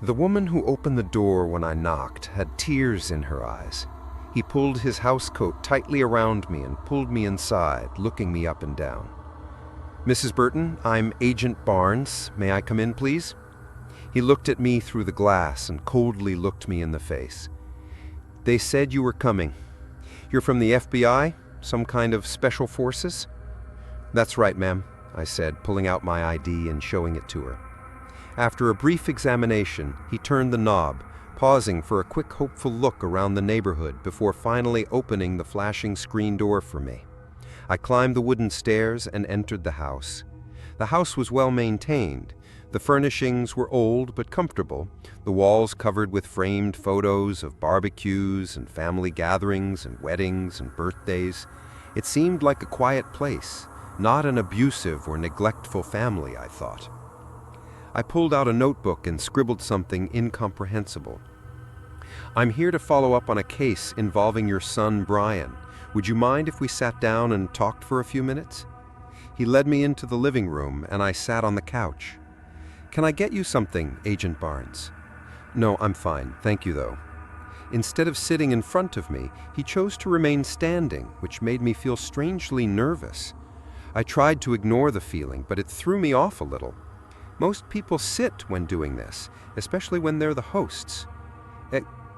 The woman who opened the door when I knocked had tears in her eyes. He pulled his housecoat tightly around me and pulled me inside, looking me up and down. "Mrs. Burton, I'm Agent Barnes. May I come in, please?" He looked at me through the glass and coldly looked me in the face. "They said you were coming. You're from the FBI? Some kind of special forces?" "That's right, ma'am," I said, pulling out my ID and showing it to her. After a brief examination, he turned the knob, pausing for a quick, hopeful look around the neighborhood before finally opening the flashing screen door for me. I climbed the wooden stairs and entered the house. The house was well maintained. The furnishings were old but comfortable, the walls covered with framed photos of barbecues and family gatherings and weddings and birthdays. It seemed like a quiet place, not an abusive or neglectful family, I thought. I pulled out a notebook and scribbled something incomprehensible. "I'm here to follow up on a case involving your son, Brian. Would you mind if we sat down and talked for a few minutes?" He led me into the living room, and I sat on the couch. "Can I get you something, Agent Barnes?" "No, I'm fine. Thank you, though." Instead of sitting in front of me, he chose to remain standing, which made me feel strangely nervous. I tried to ignore the feeling, but it threw me off a little. Most people sit when doing this, especially when they're the hosts.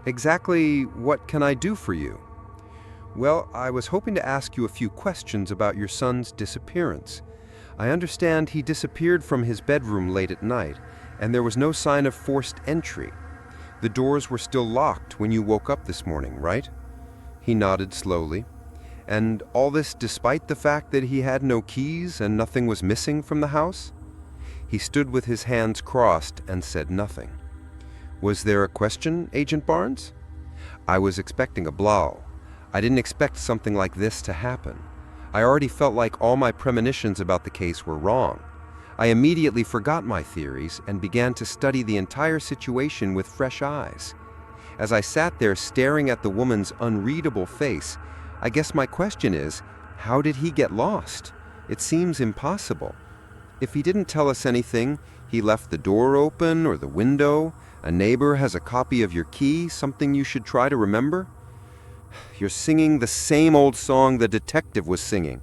Exactly what can I do for you?" "Well, I was hoping to ask you a few questions about your son's disappearance. I understand he disappeared from his bedroom late at night, and there was no sign of forced entry. The doors were still locked when you woke up this morning, right?" He nodded slowly. "And all this despite the fact that he had no keys and nothing was missing from the house?" He stood with his hands crossed and said nothing. "Was there a question, Agent Barnes?" I was expecting a blow. I didn't expect something like this to happen. I already felt like all my premonitions about the case were wrong. I immediately forgot my theories and began to study the entire situation with fresh eyes. As I sat there staring at the woman's unreadable face, I guess my question is, how did he get lost? It seems impossible. If he didn't tell us anything, he left the door open or the window, a neighbor has a copy of your key, something you should try to remember. You're singing the same old song the detective was singing.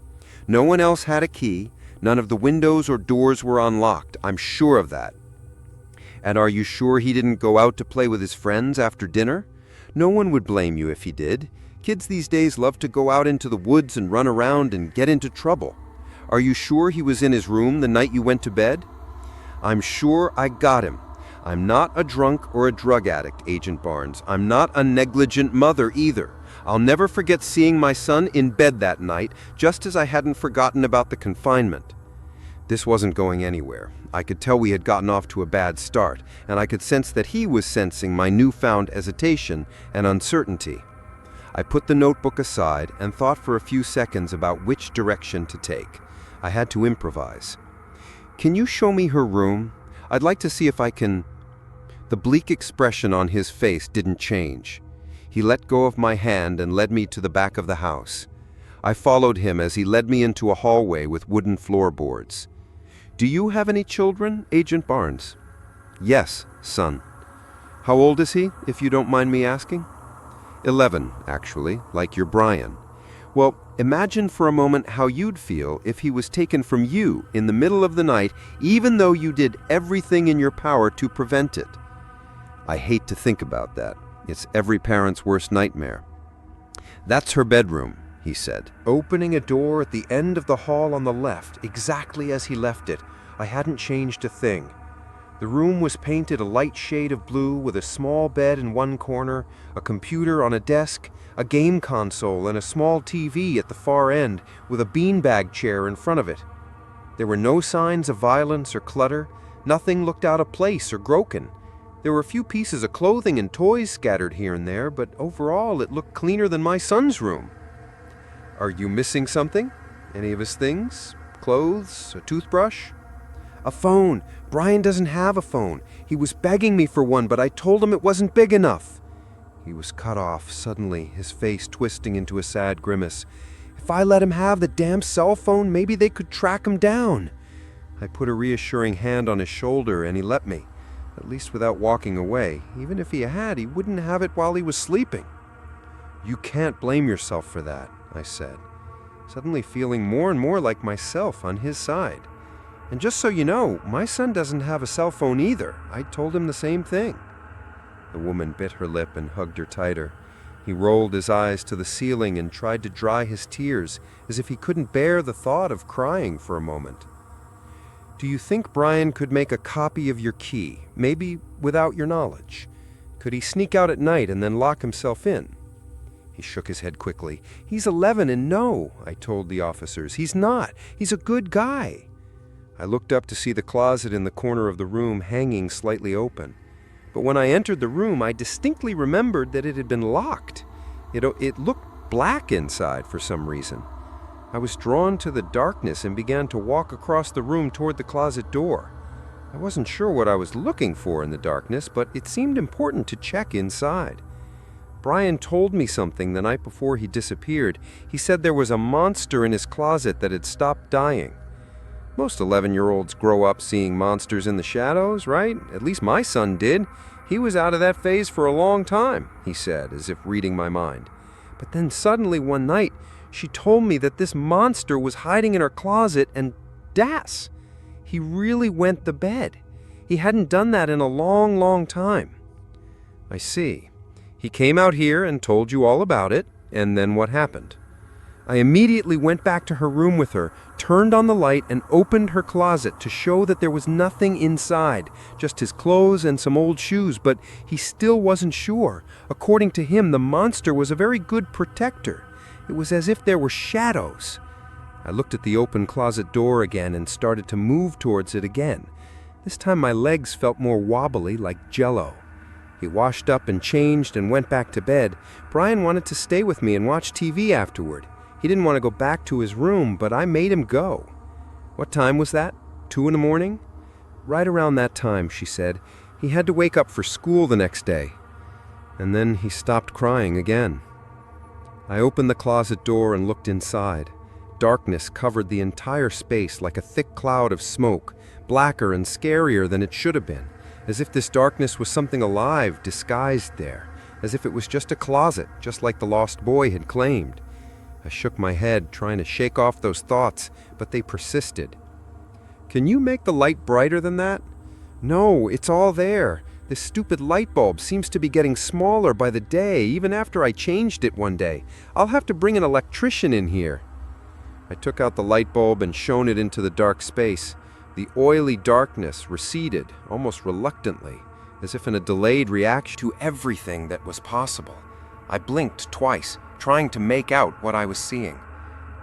No one else had a key, none of the windows or doors were unlocked, I'm sure of that. And are you sure he didn't go out to play with his friends after dinner? No one would blame you if he did. Kids these days love to go out into the woods and run around and get into trouble. Are you sure he was in his room the night you went to bed?" "I'm sure I got him. I'm not a drunk or a drug addict, Agent Barnes. I'm not a negligent mother either. I'll never forget seeing my son in bed that night, just as I hadn't forgotten about the confinement." This wasn't going anywhere. I could tell we had gotten off to a bad start, and I could sense that he was sensing my newfound hesitation and uncertainty. I put the notebook aside and thought for a few seconds about which direction to take. I had to improvise. "Can you show me her room? I'd like to see if I can—" The bleak expression on his face didn't change. He let go of my hand and led me to the back of the house. I followed him as he led me into a hallway with wooden floorboards. "Do you have any children, Agent Barnes?" "Yes, son." "How old is he, if you don't mind me asking?" 11, actually, like your Brian. Well, imagine for a moment how you'd feel if he was taken from you in the middle of the night, even though you did everything in your power to prevent it. I hate to think about that. It's every parent's worst nightmare. "That's her bedroom," he said, opening a door at the end of the hall on the left, exactly as he left it. I hadn't changed a thing. The room was painted a light shade of blue with a small bed in one corner, a computer on a desk, a game console, and a small TV at the far end with a beanbag chair in front of it. There were no signs of violence or clutter. Nothing looked out of place or broken. There were a few pieces of clothing and toys scattered here and there, but overall it looked cleaner than my son's room. "Are you missing something? Any of his things? Clothes? A toothbrush?" "A phone. Brian doesn't have a phone. He was begging me for one, but I told him it wasn't big enough." He was cut off suddenly, his face twisting into a sad grimace. "If I let him have the damn cell phone, maybe they could track him down." I put a reassuring hand on his shoulder and he let me. At least without walking away. Even if he had, he wouldn't have it while he was sleeping. You can't blame yourself for that, I said, suddenly feeling more and more like myself on his side. And just so you know, my son doesn't have a cell phone either. I told him the same thing. The woman bit her lip and hugged her tighter. He rolled his eyes to the ceiling and tried to dry his tears, as if he couldn't bear the thought of crying for a moment. Do you think Brian could make a copy of your key, maybe without your knowledge? Could he sneak out at night and then lock himself in? He shook his head quickly. He's 11 and no, I told the officers. He's not. He's a good guy. I looked up to see the closet in the corner of the room hanging slightly open. But when I entered the room, I distinctly remembered that it had been locked. It looked black inside for some reason. I was drawn to the darkness and began to walk across the room toward the closet door. I wasn't sure what I was looking for in the darkness, but it seemed important to check inside. Brian told me something the night before he disappeared. He said there was a monster in his closet that had stopped dying. Most 11-year-olds grow up seeing monsters in the shadows, right? At least my son did. He was out of that phase for a long time, he said, as if reading my mind. But then suddenly one night, she told me that this monster was hiding in her closet and das! He really went to bed. He hadn't done that in a long, long time. I see. He came out here and told you all about it, and then what happened? I immediately went back to her room with her, turned on the light, and opened her closet to show that there was nothing inside, just his clothes and some old shoes, but he still wasn't sure. According to him, the monster was a very good protector. It was as if there were shadows. I looked at the open closet door again and started to move towards it again. This time my legs felt more wobbly, like jello. He washed up and changed and went back to bed. Brian wanted to stay with me and watch TV afterward. He didn't want to go back to his room, but I made him go. What time was that? 2 in the morning? Right around that time, she said. He had to wake up for school the next day. And then he stopped crying again. I opened the closet door and looked inside. Darkness covered the entire space like a thick cloud of smoke, blacker and scarier than it should have been, as if this darkness was something alive disguised there, as if it was just a closet, just like the lost boy had claimed. I shook my head, trying to shake off those thoughts, but they persisted. Can you make the light brighter than that? No, it's all there. This stupid light bulb seems to be getting smaller by the day, even after I changed it one day. I'll have to bring an electrician in here. I took out the light bulb and shone it into the dark space. The oily darkness receded, almost reluctantly, as if in a delayed reaction to everything that was possible. I blinked twice, trying to make out what I was seeing.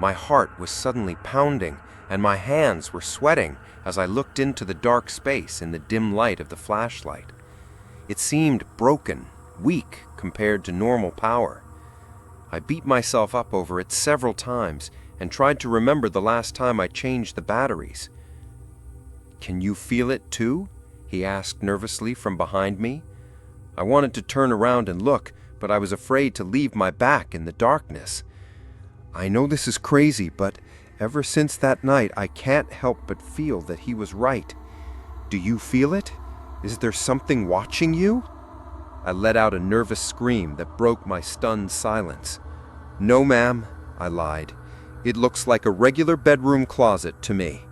My heart was suddenly pounding, and my hands were sweating as I looked into the dark space in the dim light of the flashlight. It seemed broken, weak compared to normal power. I beat myself up over it several times and tried to remember the last time I changed the batteries. Can you feel it too? He asked nervously from behind me. I wanted to turn around and look, but I was afraid to leave my back in the darkness. I know this is crazy, but ever since that night, I can't help but feel that he was right. Do you feel it? Is there something watching you? I let out a nervous scream that broke my stunned silence. No, ma'am, I lied. It looks like a regular bedroom closet to me.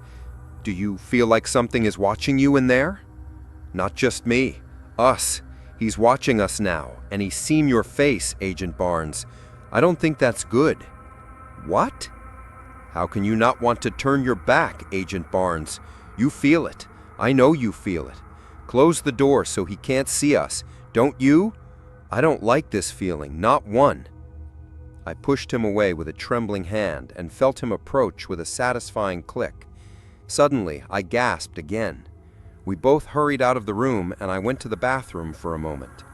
Do you feel like something is watching you in there? Not just me. Us. He's watching us now, and he's seen your face, Agent Barnes. I don't think that's good. What? How can you not want to turn your back, Agent Barnes? You feel it. I know you feel it. Close the door so he can't see us. Don't you? I don't like this feeling, not one. I pushed him away with a trembling hand and felt him approach with a satisfying click. Suddenly, I gasped again. We both hurried out of the room, and I went to the bathroom for a moment.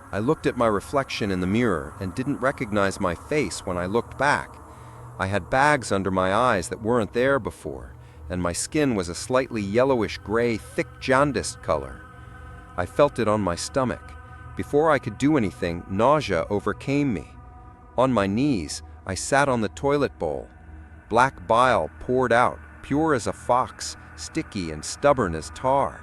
I looked at my reflection in the mirror and didn't recognize my face when I looked back. I had bags under my eyes that weren't there before, and my skin was a slightly yellowish-gray, thick jaundiced color. I felt it on my stomach. Before I could do anything, nausea overcame me. On my knees, I sat on the toilet bowl. Black bile poured out, pure as a fox, sticky and stubborn as tar.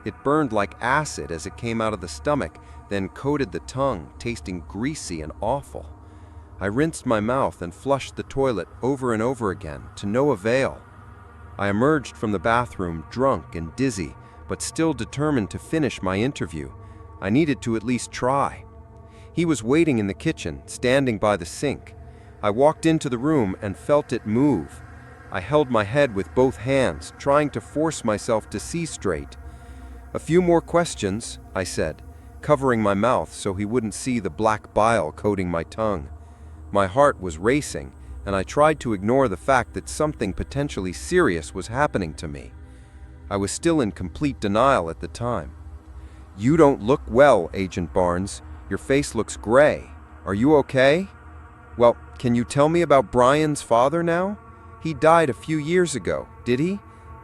It burned like acid as it came out of the stomach, then coated the tongue, tasting greasy and awful. I rinsed my mouth and flushed the toilet over and over again, to no avail. I emerged from the bathroom drunk and dizzy, but still determined to finish my interview. I needed to at least try. He was waiting in the kitchen, standing by the sink. I walked into the room and felt it move. I held my head with both hands, trying to force myself to see straight. "A few more questions," I said, covering my mouth so he wouldn't see the black bile coating my tongue. My heart was racing, and I tried to ignore the fact that something potentially serious was happening to me. I was still in complete denial at the time. "You don't look well, Agent Barnes. Your face looks gray. Are you okay?" "Well, can you tell me about Brian's father now? He died a few years ago, did he?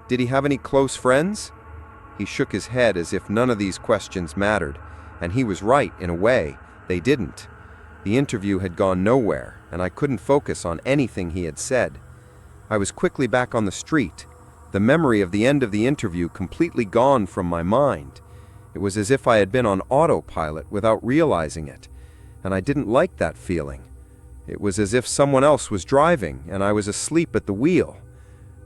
Did he have any close friends?" He shook his head as if none of these questions mattered, and he was right in a way. They didn't. The interview had gone nowhere, and I couldn't focus on anything he had said. I was quickly back on the street, the memory of the end of the interview completely gone from my mind. It was as if I had been on autopilot without realizing it, and I didn't like that feeling. It was as if someone else was driving, and I was asleep at the wheel.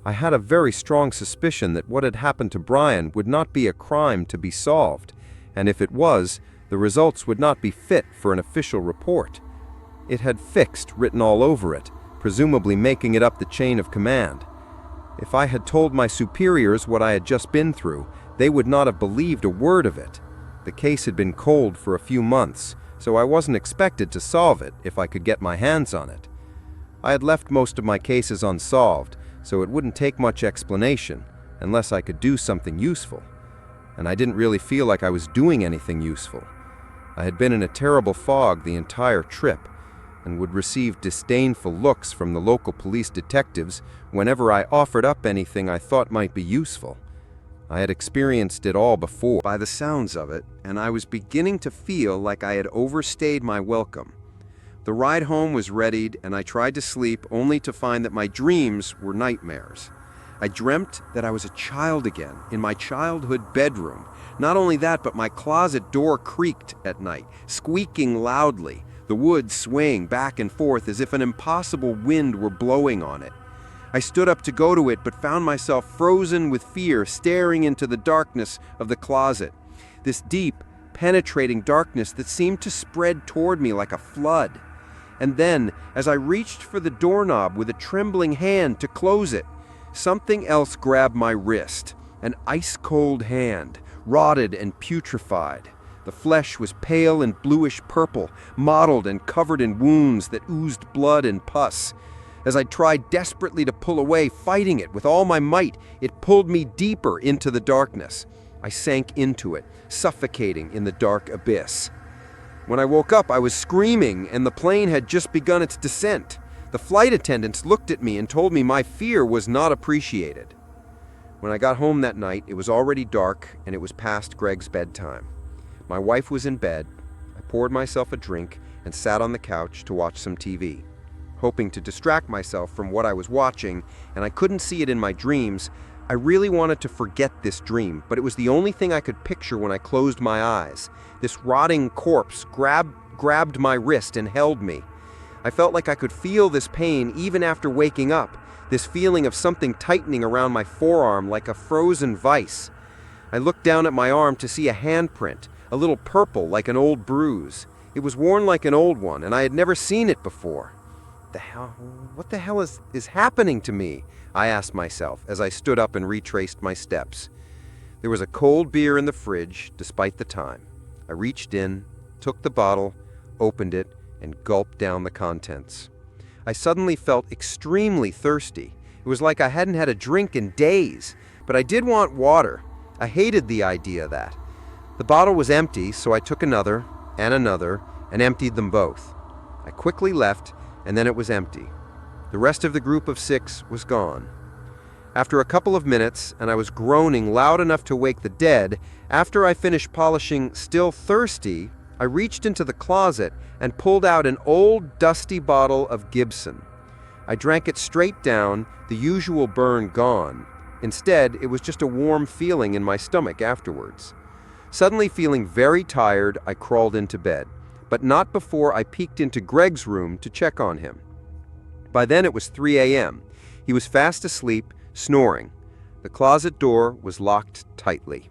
I had a very strong suspicion that what had happened to Brian would not be a crime to be solved, and if it was, the results would not be fit for an official report. It had fixed written all over it, presumably making it up the chain of command. If I had told my superiors what I had just been through, they would not have believed a word of it. The case had been cold for a few months, so I wasn't expected to solve it if I could get my hands on it. I had left most of my cases unsolved, so it wouldn't take much explanation, unless I could do something useful. And I didn't really feel like I was doing anything useful. I had been in a terrible fog the entire trip, and would receive disdainful looks from the local police detectives whenever I offered up anything I thought might be useful. I had experienced it all before, by the sounds of it, and I was beginning to feel like I had overstayed my welcome. The ride home was readied, and I tried to sleep only to find that my dreams were nightmares. I dreamt that I was a child again, in my childhood bedroom. Not only that, but my closet door creaked at night, squeaking loudly, the wood swaying back and forth as if an impossible wind were blowing on it. I stood up to go to it, but found myself frozen with fear, staring into the darkness of the closet. This deep, penetrating darkness that seemed to spread toward me like a flood. And then, as I reached for the doorknob with a trembling hand to close it, something else grabbed my wrist. An ice-cold hand, rotted and putrefied. The flesh was pale and bluish-purple, mottled and covered in wounds that oozed blood and pus. As I tried desperately to pull away, fighting it with all my might, it pulled me deeper into the darkness. I sank into it, suffocating in the dark abyss. When I woke up, I was screaming, and the plane had just begun its descent. The flight attendants looked at me and told me my fear was not appreciated. When I got home that night, it was already dark, and it was past Greg's bedtime. My wife was in bed. I poured myself a drink and sat on the couch to watch some TV. Hoping to distract myself from what I was watching, and I couldn't see it in my dreams, I really wanted to forget this dream, but it was the only thing I could picture when I closed my eyes. This rotting corpse grabbed my wrist and held me. I felt like I could feel this pain even after waking up, this feeling of something tightening around my forearm like a frozen vice. I looked down at my arm to see a handprint, a little purple like an old bruise. It was worn like an old one, and I had never seen it before. What the hell is happening to me? I asked myself as I stood up and retraced my steps. There was a cold beer in the fridge, despite the time. I reached in, took the bottle, opened it, and gulped down the contents. I suddenly felt extremely thirsty. It was like I hadn't had a drink in days, but I did want water. I hated the idea of that. The bottle was empty, so I took another, and emptied them both. I quickly left, and then it was empty. The rest of the group of 6 was gone. After a couple of minutes, and I was groaning loud enough to wake the dead, after I finished polishing Still Thirsty, I reached into the closet and pulled out an old, dusty bottle of Gibson. I drank it straight down, the usual burn gone, Instead, it was just a warm feeling in my stomach afterwards. Suddenly feeling very tired, I crawled into bed, but not before I peeked into Greg's room to check on him. By then it was 3 a.m. He was fast asleep, snoring. The closet door was locked tightly.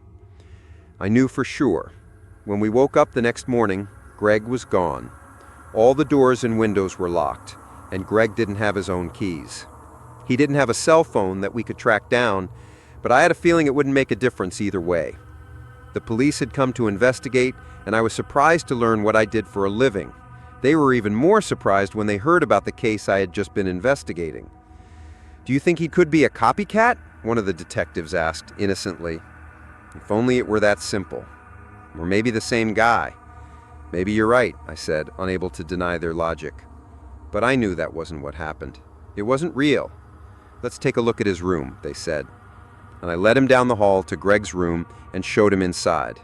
I knew for sure. When we woke up the next morning, Greg was gone. All the doors and windows were locked, and Greg didn't have his own keys. He didn't have a cell phone that we could track down, but I had a feeling it wouldn't make a difference either way. The police had come to investigate, and I was surprised to learn what I did for a living. They were even more surprised when they heard about the case I had just been investigating. "Do you think he could be a copycat?" one of the detectives asked innocently. If only it were that simple. Or maybe the same guy. "Maybe you're right," I said, unable to deny their logic. But I knew that wasn't what happened. It wasn't real. "Let's take a look at his room," they said. And I led him down the hall to Greg's room and showed him inside.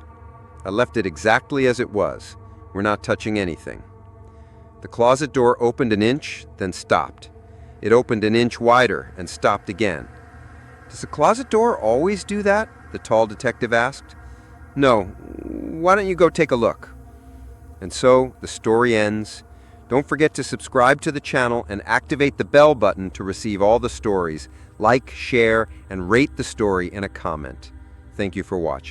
I left it exactly as it was. We're not touching anything. The closet door opened an inch, then stopped. It opened an inch wider and stopped again. "Does the closet door always do that?" the tall detective asked. "No. Why don't you go take a look?" And so the story ends. Don't forget to subscribe to the channel and activate the bell button to receive all the stories. Like, share, and rate the story in a comment. Thank you for watching.